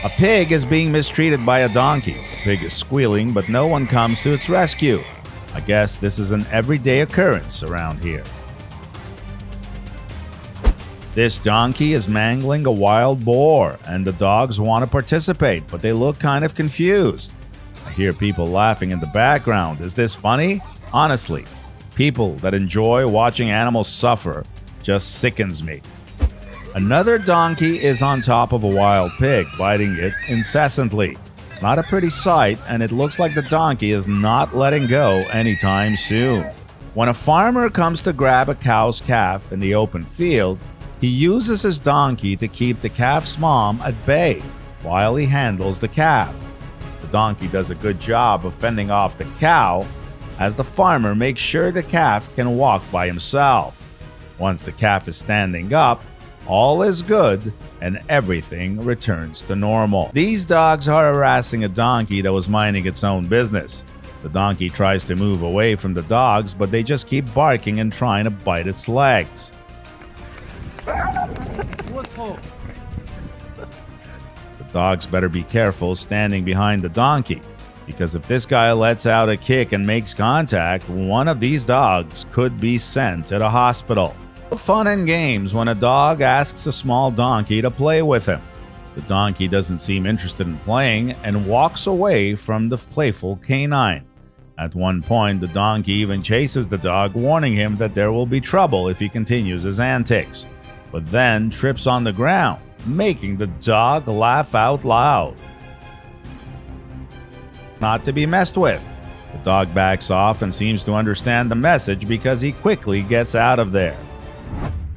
A pig is being mistreated by a donkey. The pig is squealing, but no one comes to its rescue. I guess this is an everyday occurrence around here. This donkey is mangling a wild boar, and the dogs want to participate, but they look kind of confused. I hear people laughing in the background. Is this funny? Honestly, people that enjoy watching animals suffer just sickens me. Another donkey is on top of a wild pig, biting it incessantly. It's not a pretty sight, and it looks like the donkey is not letting go anytime soon. When a farmer comes to grab a cow's calf in the open field, he uses his donkey to keep the calf's mom at bay while he handles the calf. The donkey does a good job of fending off the cow, as the farmer makes sure the calf can walk by himself. Once the calf is standing up, all is good and everything returns to normal. These dogs are harassing a donkey that was minding its own business. The donkey tries to move away from the dogs, but they just keep barking and trying to bite its legs. The dogs better be careful standing behind the donkey, because if this guy lets out a kick and makes contact, one of these dogs could be sent to the hospital. Fun and games when a dog asks a small donkey to play with him. The donkey doesn't seem interested in playing and walks away from the playful canine. At one point, the donkey even chases the dog, warning him that there will be trouble if he continues his antics, but then trips on the ground, making the dog laugh out loud. Not to be messed with. The dog backs off and seems to understand the message because he quickly gets out of there.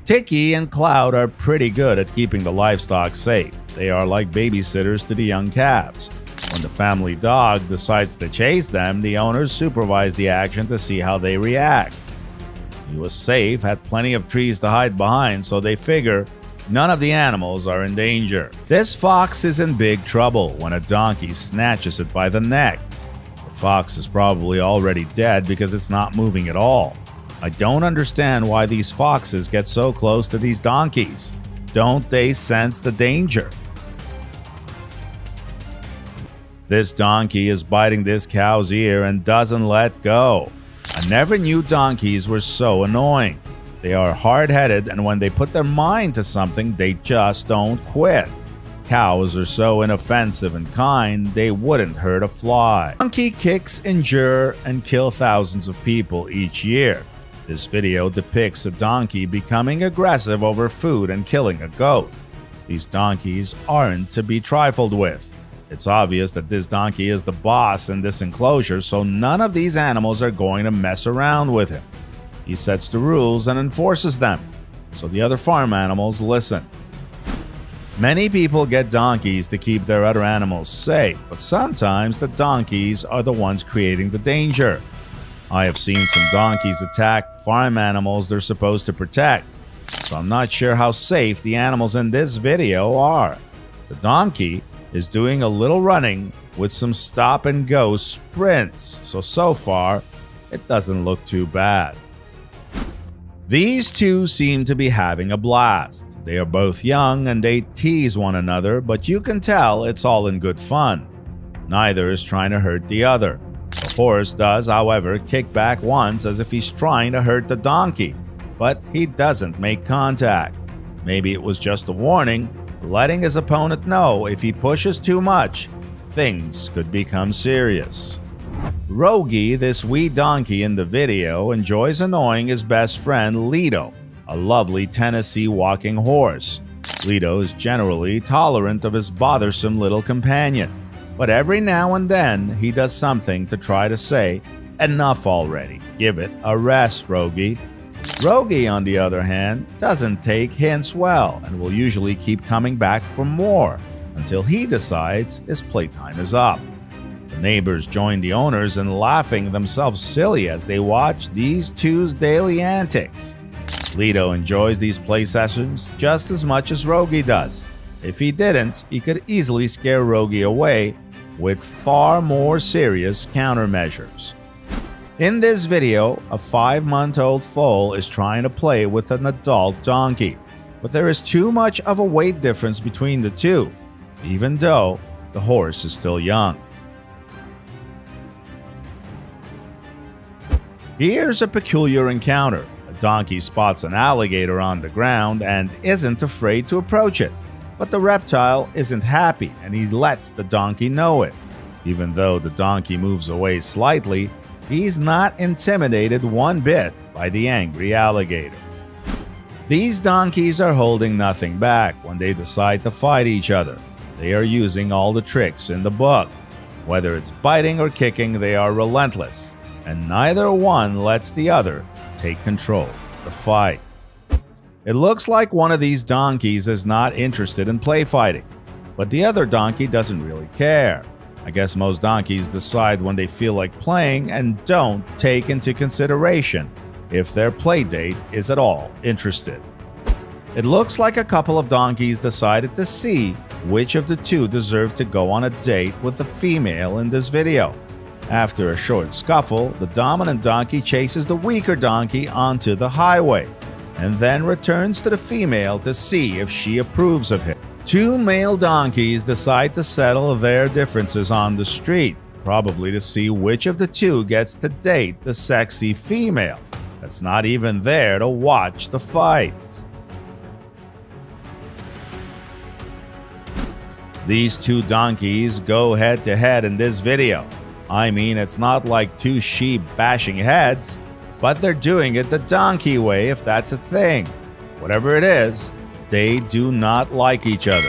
Tiki and Cloud are pretty good at keeping the livestock safe. They are like babysitters to the young calves. When the family dog decides to chase them, the owners supervise the action to see how they react. He was safe, had plenty of trees to hide behind, so they figure none of the animals are in danger. This fox is in big trouble when a donkey snatches it by the neck. The fox is probably already dead because it's not moving at all. I don't understand why these foxes get so close to these donkeys. Don't they sense the danger? This donkey is biting this cow's ear and doesn't let go. I never knew donkeys were so annoying. They are hard-headed, and when they put their mind to something, they just don't quit. Cows are so inoffensive and kind, they wouldn't hurt a fly. Donkey kicks, injure, and kill thousands of people each year. This video depicts a donkey becoming aggressive over food and killing a goat. These donkeys aren't to be trifled with. It's obvious that this donkey is the boss in this enclosure, so none of these animals are going to mess around with him. He sets the rules and enforces them, so the other farm animals listen. Many people get donkeys to keep their other animals safe, but sometimes the donkeys are the ones creating the danger. I have seen some donkeys attack farm animals they're supposed to protect, so I'm not sure how safe the animals in this video are. The donkey is doing a little running with some stop-and-go sprints, so far, it doesn't look too bad. These two seem to be having a blast. They are both young and they tease one another, but you can tell it's all in good fun. Neither is trying to hurt the other. The horse does, however, kick back once as if he's trying to hurt the donkey, but he doesn't make contact. Maybe it was just a warning, letting his opponent know if he pushes too much, things could become serious. Rogi, this wee donkey in the video, enjoys annoying his best friend Lido, a lovely Tennessee walking horse. Lido is generally tolerant of his bothersome little companion, but every now and then he does something to try to say, "Enough already, give it a rest, Rogi." Rogi, on the other hand, doesn't take hints well and will usually keep coming back for more until he decides his playtime is up. The neighbors join the owners in laughing themselves silly as they watch these two's daily antics. Lido enjoys these play sessions just as much as Rogi does. If he didn't, he could easily scare Rogi away with far more serious countermeasures. In this video, a 5-month-old foal is trying to play with an adult donkey, but there is too much of a weight difference between the two. even though the horse is still young. Here's a peculiar encounter. A donkey spots an alligator on the ground and isn't afraid to approach it. But the reptile isn't happy and he lets the donkey know it. Even though the donkey moves away slightly, he's not intimidated one bit by the angry alligator. These donkeys are holding nothing back when they decide to fight each other. They are using all the tricks in the book. Whether it's biting or kicking, they are relentless, and neither one lets the other take control of the fight. It looks like one of these donkeys is not interested in play fighting, but the other donkey doesn't really care. I guess most donkeys decide when they feel like playing and don't take into consideration if their play date is at all interested. It looks like a couple of donkeys decided to see which of the two deserved to go on a date with the female in this video. After a short scuffle, the dominant donkey chases the weaker donkey onto the highway and then returns to the female to see if she approves of him. Two male donkeys decide to settle their differences on the street, probably to see which of the two gets to date the sexy female that's not even there to watch the fight. These two donkeys go head to head in this video. I mean, it's not like two sheep bashing heads, but they're doing it the donkey way, if that's a thing. Whatever it is, they do not like each other.